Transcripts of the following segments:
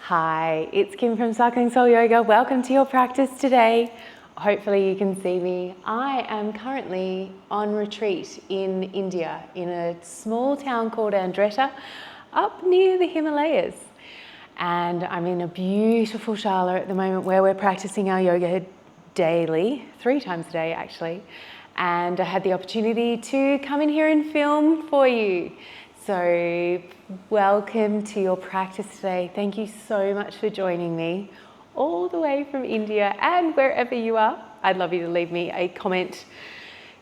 Hi, it's Kim from Cycling Soul Yoga. Welcome to your practice today. Hopefully you can see me. I am currently on retreat in India in a small town called Andretta up near the Himalayas. And I'm in a beautiful shala at the moment where we're practicing our yoga daily, 3 times a day actually. And I had the opportunity to come in here and film for you. So welcome to your practice today. Thank you so much for joining me all the way from India and wherever you are. I'd love you to leave me a comment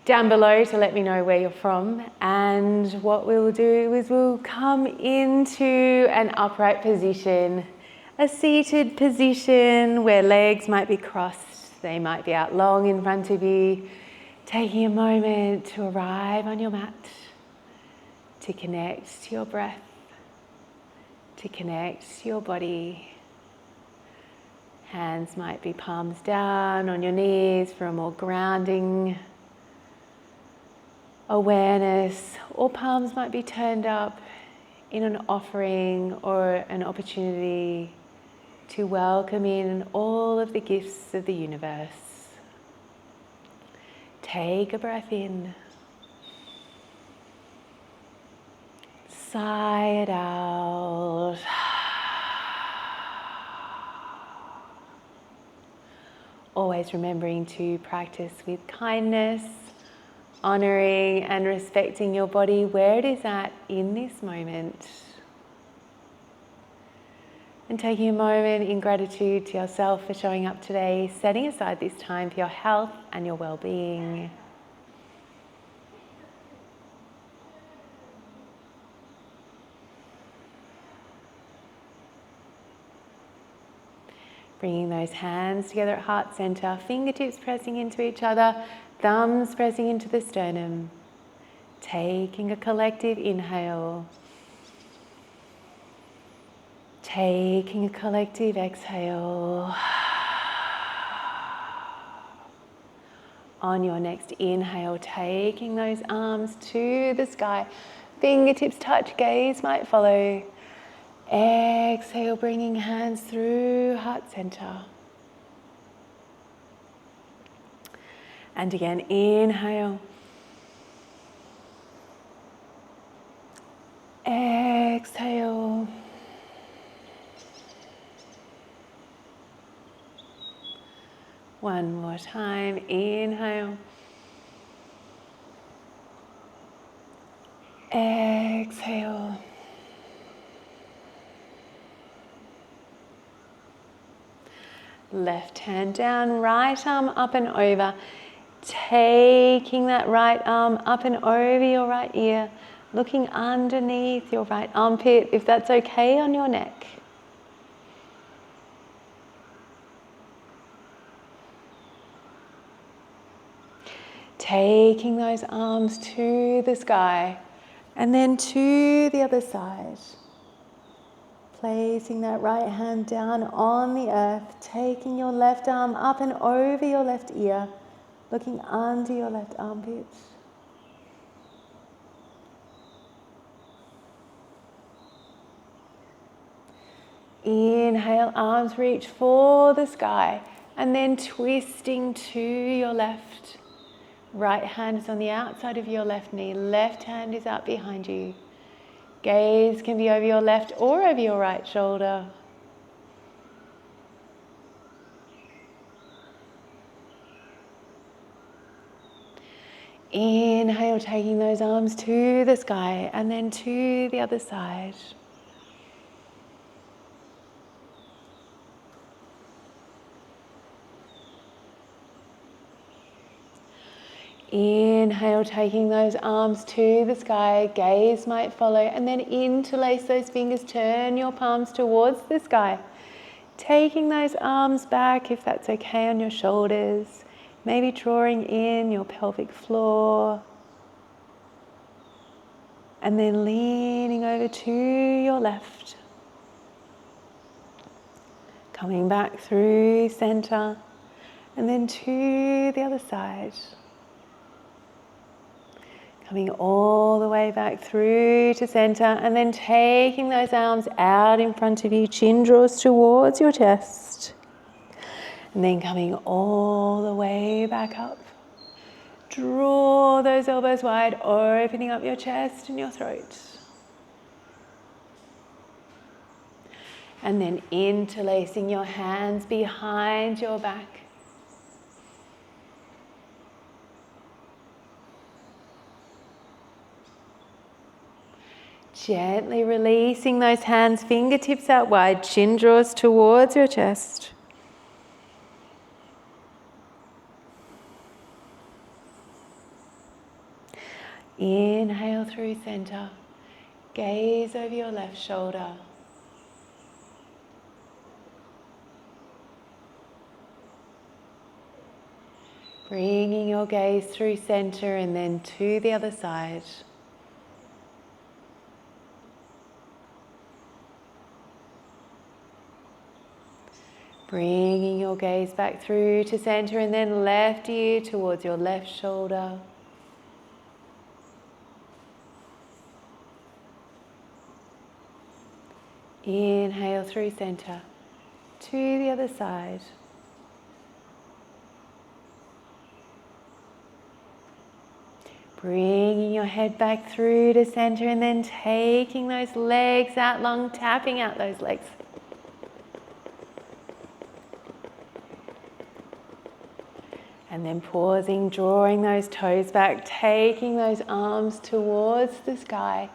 down below to let me know where you're from. And what we'll do is we'll come into an upright position, a seated position where legs might be crossed, they might be out long in front of you, taking a moment to arrive on your mat, to connect to your breath, to connect to your body. Hands might be palms down on your knees for a more grounding awareness, or palms might be turned up in an offering or an opportunity to welcome in all of the gifts of the universe. Take a breath in. Sigh it out. Always remembering to practice with kindness, honoring and respecting your body where it is at in this moment. And taking a moment in gratitude to yourself for showing up today, setting aside this time for your health and your well-being. Bringing those hands together at heart center, fingertips pressing into each other, thumbs pressing into the sternum. Taking a collective inhale. Taking a collective exhale. On your next inhale, taking those arms to the sky. Fingertips touch, gaze might follow. Exhale, bringing hands through heart center. And again, inhale. Exhale. One more time, inhale. Exhale. Left hand down, right arm up and over. Taking that right arm up and over your right ear, looking underneath your right armpit, if that's okay, on your neck. Taking those arms to the sky and then to the other side. Placing that right hand down on the earth, taking your left arm up and over your left ear, looking under your left armpit. Inhale, arms reach for the sky, and then twisting to your left. Right hand is on the outside of your left knee, left hand is out behind you. Gaze can be over your left or over your right shoulder. Inhale, taking those arms to the sky and then to the other side. Inhale, taking those arms to the sky, gaze might follow, and then interlace those fingers, turn your palms towards the sky. Taking those arms back, if that's okay, on your shoulders, maybe drawing in your pelvic floor. And then leaning over to your left. Coming back through center, and then to the other side. Coming all the way back through to center, and then taking those arms out in front of you, chin draws towards your chest. And then coming all the way back up. Draw those elbows wide, opening up your chest and your throat. And then interlacing your hands behind your back. Gently releasing those hands, fingertips out wide, chin draws towards your chest. Inhale through center, gaze over your left shoulder. Bringing your gaze through center and then to the other side. Bringing your gaze back through to center and then left ear towards your left shoulder. Inhale through center to the other side. Bringing your head back through to center and then taking those legs out long, tapping out those legs. And then pausing, drawing those toes back, taking those arms towards the sky.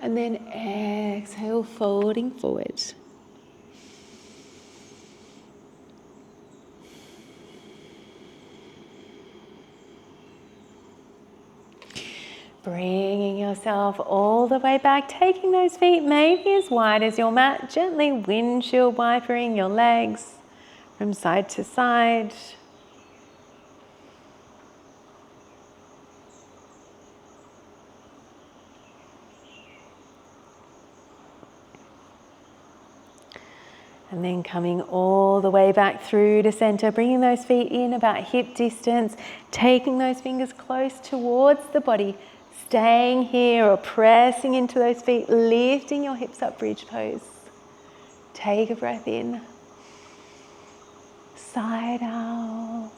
And then exhale, folding forward. Bringing yourself all the way back, taking those feet maybe as wide as your mat, gently windshield wipering your legs from side to side. And then coming all the way back through to center, bringing those feet in about hip distance, taking those fingers close towards the body, staying here or pressing into those feet, lifting your hips up, bridge pose. Take a breath in, side out.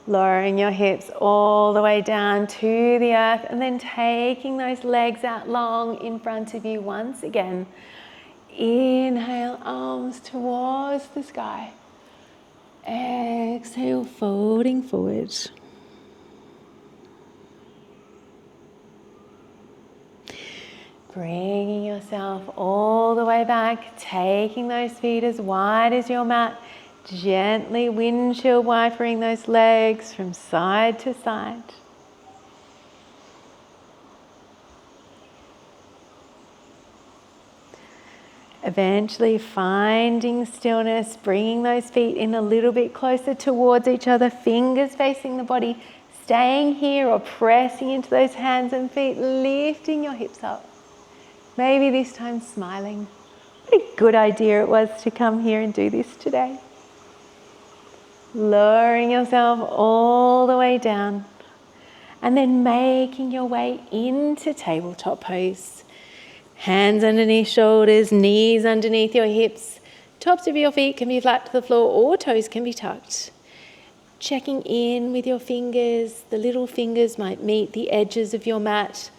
Lowering your hips all the way down to the earth and then taking those legs out long in front of you once again. Inhale, arms towards the sky. Exhale, folding forward. Bringing yourself all the way back, taking those feet as wide as your mat, gently windshield wipering those legs from side to side. Eventually finding stillness, bringing those feet in a little bit closer towards each other, fingers facing the body, staying here or pressing into those hands and feet, lifting your hips up. Maybe this time smiling. What a good idea it was to come here and do this today. Lowering yourself all the way down and then making your way into tabletop pose. Hands underneath shoulders, knees underneath your hips. Tops of your feet can be flat to the floor or toes can be tucked. Checking in with your fingers. The little fingers might meet the edges of your mat.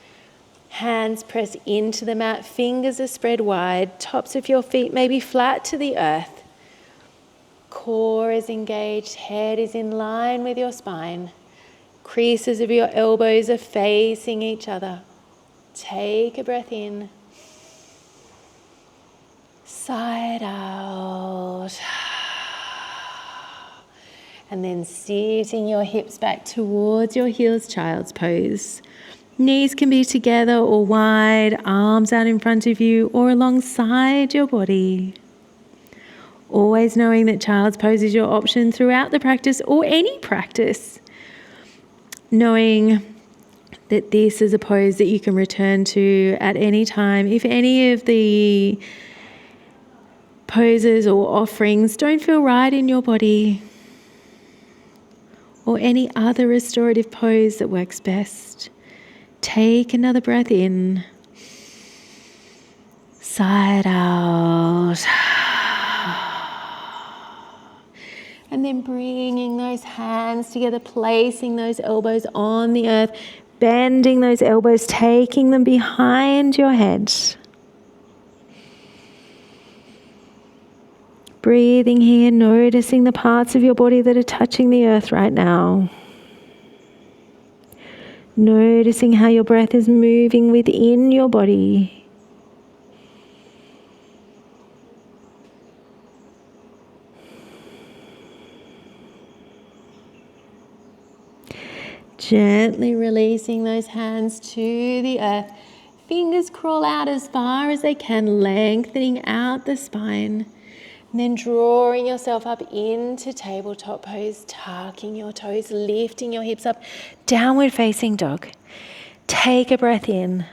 Hands press into the mat, fingers are spread wide. Tops of your feet may be flat to the earth. Core is engaged, head is in line with your spine. Creases of your elbows are facing each other. Take a breath in. Side out. And then seating your hips back towards your heels, child's pose. Knees can be together or wide, arms out in front of you or alongside your body. Always knowing that child's pose is your option throughout the practice or any practice. Knowing that this is a pose that you can return to at any time. If any of the poses or offerings don't feel right in your body, or any other restorative pose that works best. Take another breath in, side out, and then bringing those hands together, placing those elbows on the earth, bending those elbows, taking them behind your head. Breathing here, noticing the parts of your body that are touching the earth right now. Noticing how your breath is moving within your body. Gently releasing those hands to the earth. Fingers crawl out as far as they can, lengthening out the spine. And then drawing yourself up into tabletop pose, tucking your toes, lifting your hips up, downward facing dog. Take a breath in,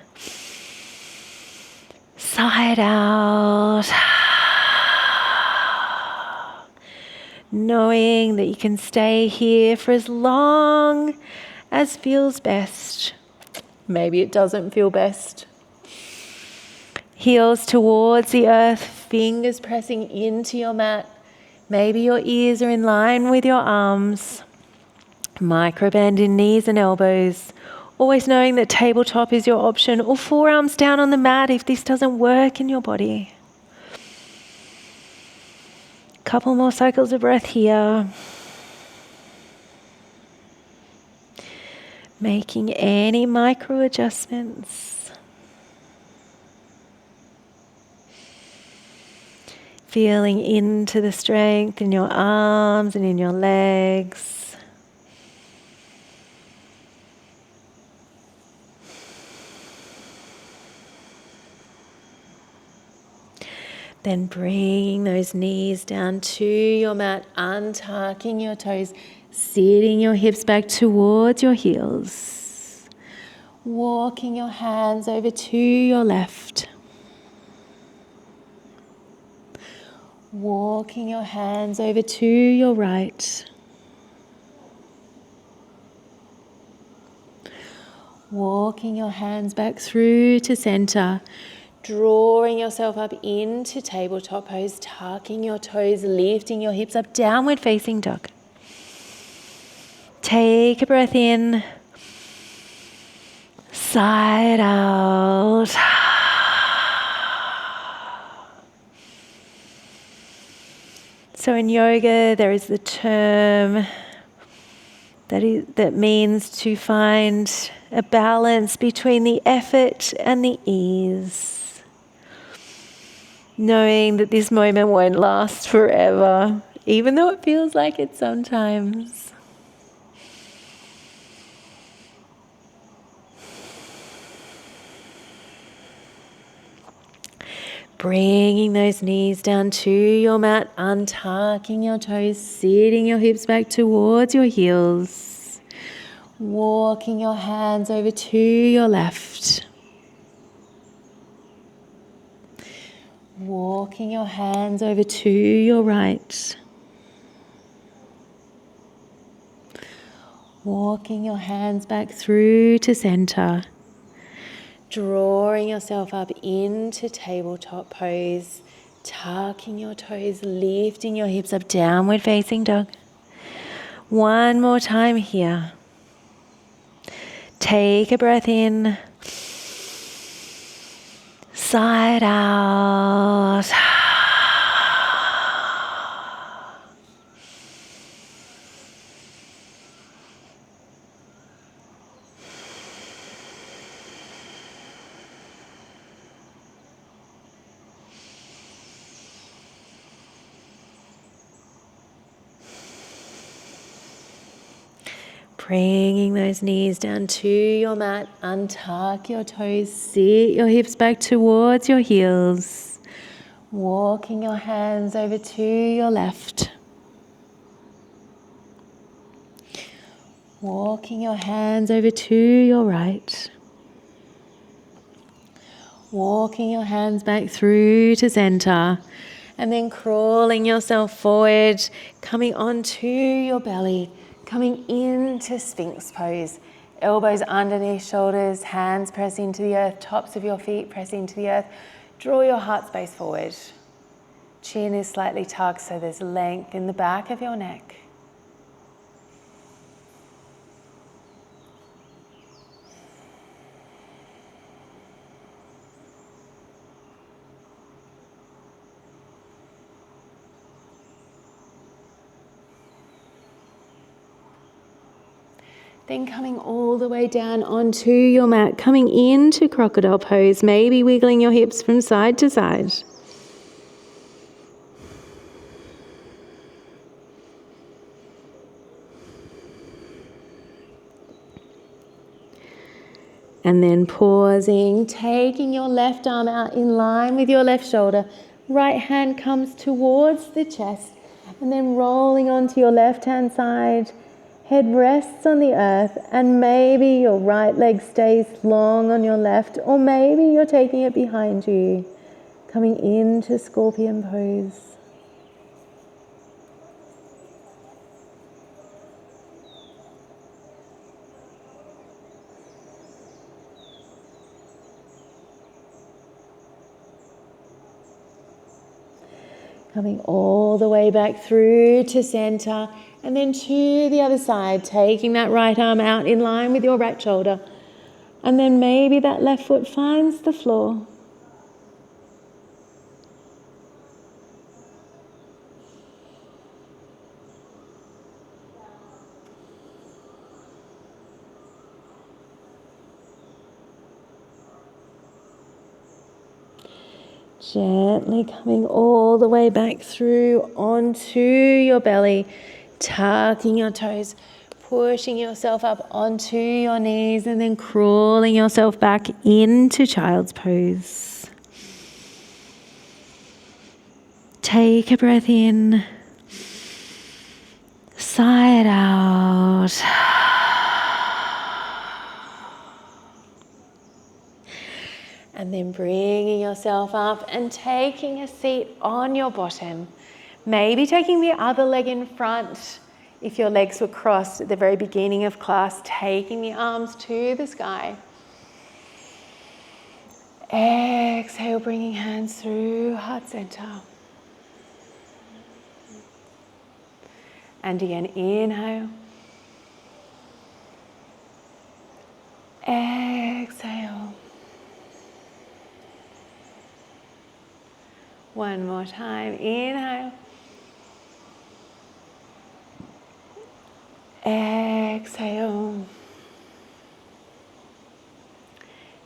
side out. Knowing that you can stay here for as long as feels best. Maybe it doesn't feel best. Heels towards the earth, fingers pressing into your mat. Maybe your ears are in line with your arms. Micro bend in knees and elbows. Always knowing that tabletop is your option, or forearms down on the mat if this doesn't work in your body. Couple more cycles of breath here. Making any micro adjustments. Feeling into the strength in your arms and in your legs. Then bringing those knees down to your mat, untucking your toes, sitting your hips back towards your heels. Walking your hands over to your left. Walking your hands over to your right. Walking your hands back through to center. Drawing yourself up into tabletop pose, tucking your toes, lifting your hips up, downward facing dog. Take a breath in, side out. So in yoga, there is the term that means to find a balance between the effort and the ease. Knowing that this moment won't last forever, even though it feels like it sometimes. Bringing those knees down to your mat, untucking your toes, sitting your hips back towards your heels. Walking your hands over to your left. Walking your hands over to your right. Walking your hands back through to center. Drawing yourself up into tabletop pose, tucking your toes, lifting your hips up, downward facing dog. One more time here. Take a breath in, side out. Bringing those knees down to your mat, untuck your toes, sit your hips back towards your heels. Walking your hands over to your left. Walking your hands over to your right. Walking your hands back through to center. And then crawling yourself forward, coming onto your belly. Coming into Sphinx pose. Elbows underneath shoulders, hands press into the earth, tops of your feet press into the earth. Draw your heart space forward. Chin is slightly tucked so there's length in the back of your neck. Then coming all the way down onto your mat, coming into crocodile pose, maybe wiggling your hips from side to side. And then pausing, taking your left arm out in line with your left shoulder. Right hand comes towards the chest, and then rolling onto your left hand side. Head rests on the earth, and maybe your right leg stays long on your left, or maybe you're taking it behind you, coming into scorpion pose. Coming all the way back through to center, and then to the other side, taking that right arm out in line with your right shoulder. And then maybe that left foot finds the floor. Gently coming all the way back through onto your belly, tucking your toes, pushing yourself up onto your knees, and then crawling yourself back into child's pose. Take a breath in, sigh it out. And then bringing yourself up and taking a seat on your bottom. Maybe taking the other leg in front. If your legs were crossed at the very beginning of class, taking the arms to the sky. Exhale, bringing hands through heart center. And again, inhale. Exhale. One more time, inhale. Exhale.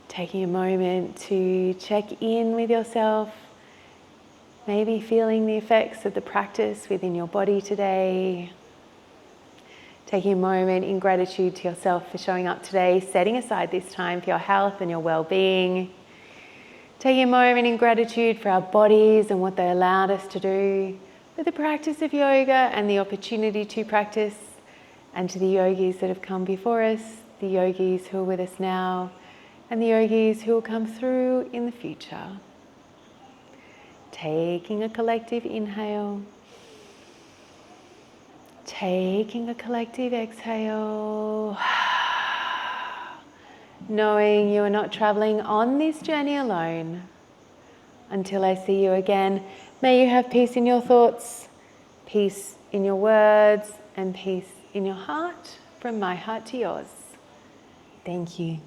Taking a moment to check in with yourself, maybe feeling the effects of the practice within your body today. Taking a moment in gratitude to yourself for showing up today, setting aside this time for your health and your well-being. Taking a moment in gratitude for our bodies and what they allowed us to do, for the practice of yoga and the opportunity to practice, and to the yogis that have come before us, the yogis who are with us now, and the yogis who will come through in the future. Taking a collective inhale. Taking a collective exhale. Knowing you are not traveling on this journey alone. Until I see you again, may you have peace in your thoughts, peace in your words, and peace in your heart, from my heart to yours. Thank you.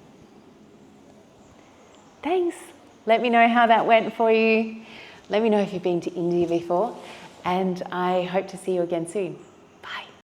Thanks. Let me know how that went for you. Let me know if you've been to India before, and I hope to see you again soon.